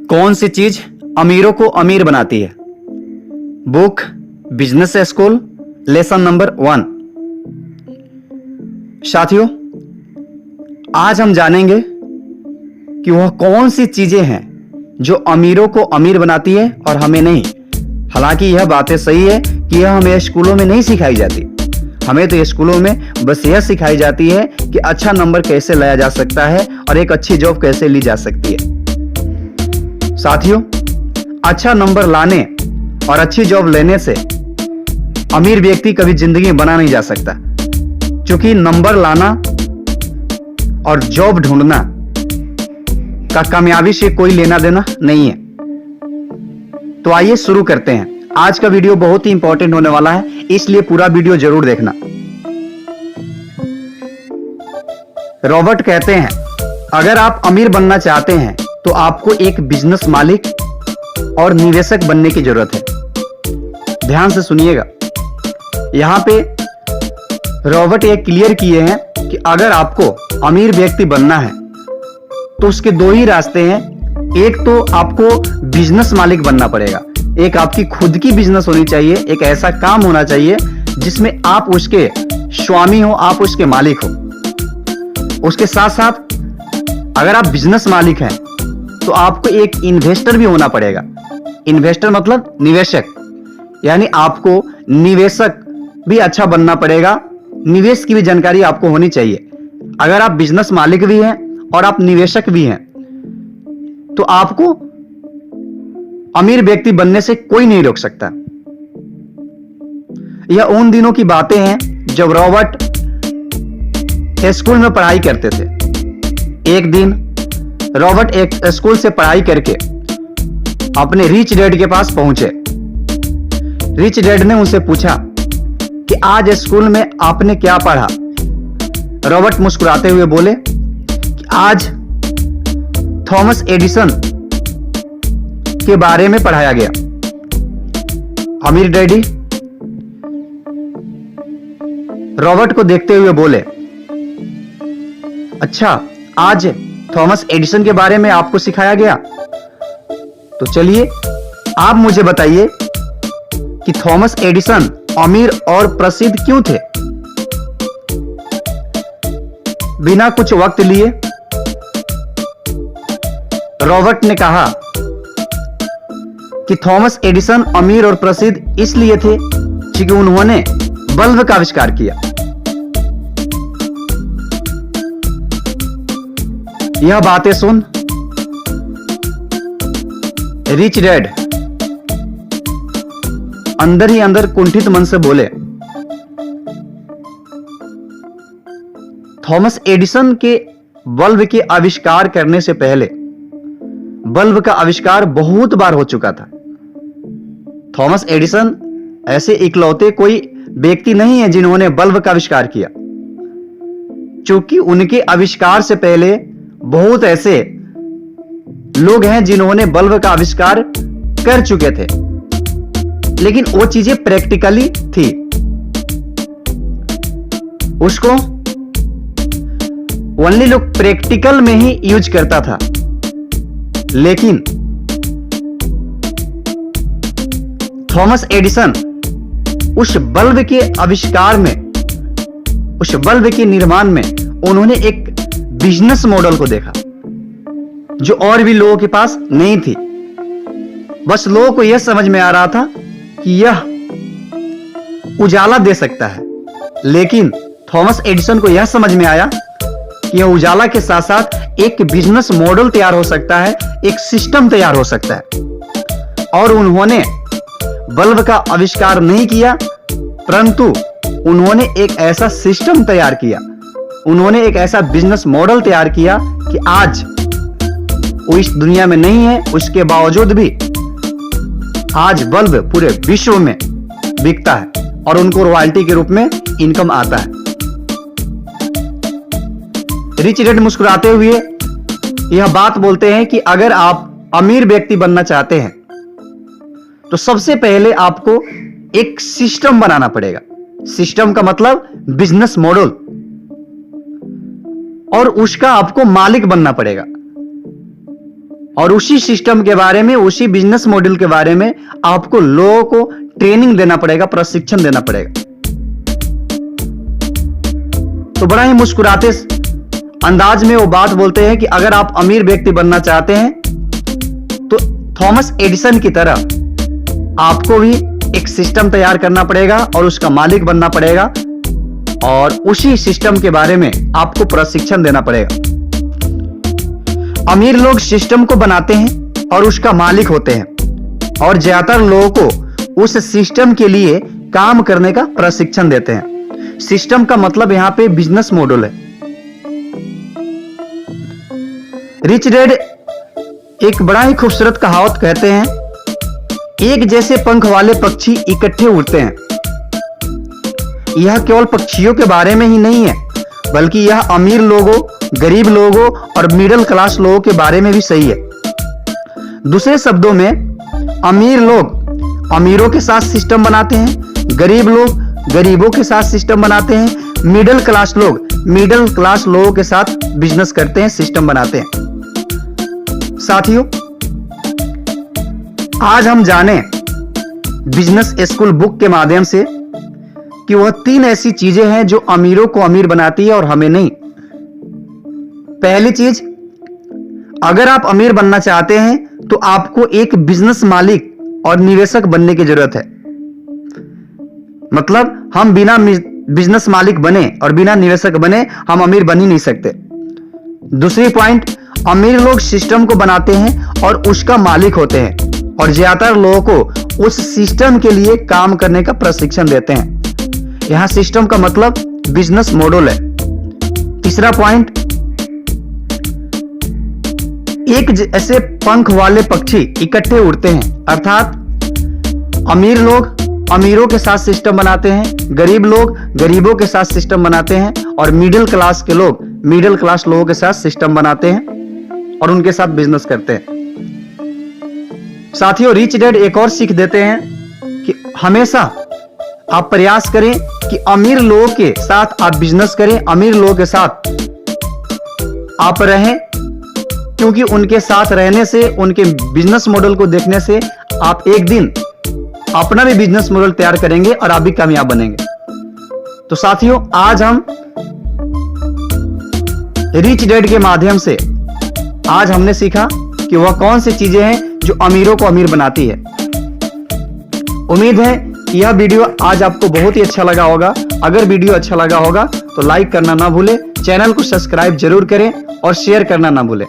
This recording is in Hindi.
कौन सी चीज अमीरों को अमीर बनाती है? Book business school lesson number 1। साथियों, आज हम जानेंगे कि वह कौन सी चीजें हैं जो अमीरों को अमीर बनाती है और हमें नहीं। हालांकि यह बातें सही है कि यह हमें स्कूलों में नहीं सिखाई जाती। हमें तो स्कूलों में बस यह सिखाई जाती है कि अच्छा नंबर कैसे लाया जा सकता है और एक अच्छी जॉब कैसे ली जा सकती है। साथियों, अच्छा नंबर लाने और अच्छी जॉब लेने से अमीर व्यक्ति कभी जिंदगी में बना नहीं जा सकता, क्योंकि नंबर लाना और जॉब ढूंढना का कामयाबी से कोई लेना देना नहीं है। तो आइए शुरू करते हैं। आज का वीडियो बहुत ही इंपॉर्टेंट होने वाला है, इसलिए पूरा वीडियो जरूर देखना। रॉबर्ट कहते हैं, अगर आप अमीर बनना चाहते हैं तो आपको एक बिजनेस मालिक और निवेशक बनने की जरूरत है। ध्यान से सुनिएगा। यहां पे रॉबर्ट ये क्लियर किए हैं कि अगर आपको अमीर व्यक्ति बनना है तो उसके दो ही रास्ते हैं। एक तो आपको बिजनेस मालिक बनना पड़ेगा, एक आपकी खुद की बिजनेस होनी चाहिए, एक ऐसा काम होना चाहिए जिसमें आप उसके स्वामी हो, आप उसके मालिक हो। उसके साथ साथ अगर आप बिजनेस मालिक हैं तो आपको एक इन्वेस्टर भी होना पड़ेगा। इन्वेस्टर मतलब निवेशक, यानी आपको निवेशक भी अच्छा बनना पड़ेगा। निवेश की भी जानकारी आपको होनी चाहिए। अगर आप बिजनेस मालिक भी हैं और आप निवेशक भी हैं तो आपको अमीर व्यक्ति बनने से कोई नहीं रोक सकता। यह उन दिनों की बातें हैं जब रॉबर्ट स्कूल में पढ़ाई करते थे। एक दिन रॉबर्ट एक स्कूल से पढ़ाई करके अपने रिच डैड के पास पहुंचे। रिच डैड ने उनसे पूछा कि आज स्कूल में आपने क्या पढ़ा? रॉबर्ट मुस्कुराते हुए बोले कि आज थॉमस एडिसन के बारे में पढ़ाया गया। अमीर डैडी रॉबर्ट को देखते हुए बोले, अच्छा, आज थॉमस एडिसन के बारे में आपको सिखाया गया? तो चलिए आप मुझे बताइए कि थॉमस एडिसन अमीर और प्रसिद्ध क्यों थे? बिना कुछ वक्त लिए रॉबर्ट ने कहा कि थॉमस एडिसन अमीर और प्रसिद्ध इसलिए थे क्योंकि उन्होंने बल्ब का आविष्कार किया। यह बातें सुन रिच डैड अंदर ही अंदर कुंठित मन से बोले, थॉमस एडिसन के बल्ब के आविष्कार करने से पहले बल्ब का आविष्कार बहुत बार हो चुका था। थॉमस एडिसन ऐसे इकलौते कोई व्यक्ति नहीं है जिन्होंने बल्ब का आविष्कार किया, क्योंकि उनके आविष्कार से पहले बहुत ऐसे लोग हैं जिन्होंने बल्ब का आविष्कार कर चुके थे, लेकिन वो चीजें प्रैक्टिकली थी। उसको ओनली लोग प्रैक्टिकल में ही यूज करता था। लेकिन थॉमस एडिसन उस बल्ब के आविष्कार में, उस बल्ब के निर्माण में उन्होंने एक बिजनेस मॉडल को देखा जो और भी लोगों के पास नहीं थी। बस लोगों को यह समझ में आ रहा था कि यह उजाला दे सकता है, लेकिन थॉमस एडिसन को यह समझ में आया कि यह उजाला के साथ साथ एक बिजनेस मॉडल तैयार हो सकता है, एक सिस्टम तैयार हो सकता है। और उन्होंने बल्ब का आविष्कार नहीं किया, परंतु उन्होंने एक ऐसा सिस्टम तैयार किया, उन्होंने एक ऐसा बिजनेस मॉडल तैयार किया कि आज वो इस दुनिया में नहीं है, उसके बावजूद भी आज बल्ब पूरे विश्व में बिकता है और उनको रॉयल्टी के रूप में इनकम आता है। रिच डैड मुस्कुराते हुए यह बात बोलते हैं कि अगर आप अमीर व्यक्ति बनना चाहते हैं तो सबसे पहले आपको एक सिस्टम बनाना पड़ेगा। सिस्टम का मतलब बिजनेस मॉडल, और उसका आपको मालिक बनना पड़ेगा। और उसी सिस्टम के बारे में, उसी बिजनेस मॉडल के बारे में आपको लोगों को ट्रेनिंग देना पड़ेगा, प्रशिक्षण देना पड़ेगा। तो बड़ा ही मुस्कुराते अंदाज में वो बात बोलते हैं कि अगर आप अमीर व्यक्ति बनना चाहते हैं तो थॉमस एडिसन की तरह आपको भी एक सिस्टम तैयार करना पड़ेगा और उसका मालिक बनना पड़ेगा, और उसी सिस्टम के बारे में आपको प्रशिक्षण देना पड़ेगा। अमीर लोग सिस्टम को बनाते हैं और उसका मालिक होते हैं, और ज्यादातर लोगों को उस सिस्टम के लिए काम करने का प्रशिक्षण देते हैं। सिस्टम का मतलब यहां पे बिजनेस मॉडल है। रिच डैड एक बड़ा ही खूबसूरत कहावत कहते हैं, एक जैसे पंख वाले पक्षी इकट्ठे उड़ते हैं। यह केवल पक्षियों के बारे में ही नहीं है, बल्कि यह अमीर लोगों, गरीब लोगों और मिडिल क्लास लोगों के बारे में भी सही है। दूसरे शब्दों में, अमीर लोग अमीरों के साथ सिस्टम बनाते हैं, गरीब लोग गरीबों के साथ सिस्टम बनाते हैं, मिडिल क्लास लोग मिडिल क्लास लोगों के साथ बिजनेस करते हैं, सिस्टम बनाते हैं। साथियों, आज हम जाने बिजनेस स्कूल बुक के माध्यम से कि वह 3 ऐसी चीजें हैं जो अमीरों को अमीर बनाती है और हमें नहीं। पहली चीज, अगर आप अमीर बनना चाहते हैं तो आपको एक बिजनेस मालिक और निवेशक बनने की जरूरत है। मतलब हम बिना बिजनेस मालिक बने और बिना निवेशक बने हम अमीर बन ही नहीं सकते। दूसरी पॉइंट, अमीर लोग सिस्टम को बनाते हैं और उसका मालिक होते हैं, और ज्यादातर लोगों को उस सिस्टम के लिए काम करने का प्रशिक्षण देते हैं। यहां सिस्टम का मतलब बिजनेस मॉडल है। तीसरा पॉइंट, एक ऐसे पंख वाले पक्षी इकट्ठे उड़ते हैं, अर्थात अमीर लोग अमीरों के साथ सिस्टम बनाते हैं, गरीब लोग गरीबों के साथ सिस्टम बनाते हैं, और मिडिल क्लास के लोग मिडिल क्लास लोगों के साथ सिस्टम बनाते हैं और उनके साथ बिजनेस करते हैं। साथियों, रिच डैड एक और सीख देते हैं कि हमेशा आप प्रयास करें कि अमीर लोगों के साथ आप बिजनेस करें, अमीर लोगों के साथ आप रहें, क्योंकि उनके साथ रहने से, उनके बिजनेस मॉडल को देखने से आप एक दिन अपना भी बिजनेस मॉडल तैयार करेंगे और आप भी कामयाब बनेंगे। तो साथियों, आज हम रिच डैड के माध्यम से आज हमने सीखा कि वह कौन सी चीजें हैं जो अमीरों को अमीर बनाती है। उम्मीद है कि यह वीडियो आज आपको बहुत ही अच्छा लगा होगा। अगर वीडियो अच्छा लगा होगा तो लाइक करना ना भूलें, चैनल को सब्सक्राइब जरूर करें और शेयर करना ना भूलें।